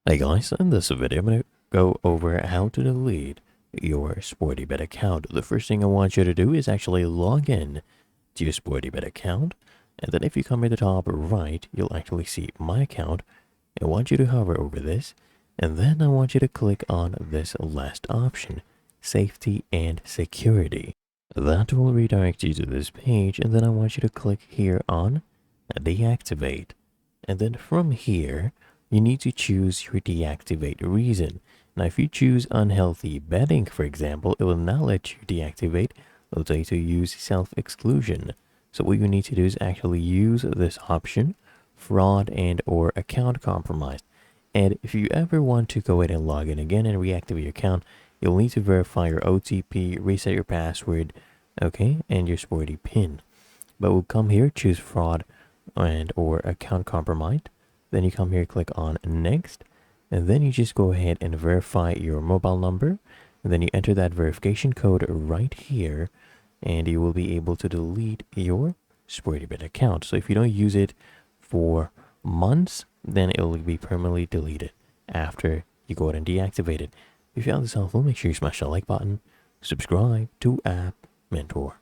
Hey guys, in this video I'm going to go over how to delete your SportyBet account. The first thing I want you to do is actually log in to your SportyBet account, and then if you come to the top right, you'll actually see my account. I want you to hover over this, and then I want you to click on this last option, Safety and Security. That will redirect you to this page, and then I want you to click here on Deactivate. And then from here, you need to choose your deactivate reason. Now, if you choose unhealthy betting, for example, it will not let you deactivate. It'll tell you to use self-exclusion. So what you need to do is actually use this option, fraud and or account compromised. And if you ever want to go ahead and log in again and reactivate your account, you'll need to verify your OTP, reset your password, okay, and your Sporty PIN. But we'll come here, choose fraud and or account compromised. Then you come here, click on next, and then you just go ahead and verify your mobile number, and then you enter that verification code right here, and you will be able to delete your SportyBet account. So if you don't use it for months, then it will be permanently deleted after you go ahead and deactivate it. If you found this helpful, make sure you smash that like button, subscribe to App Mentor.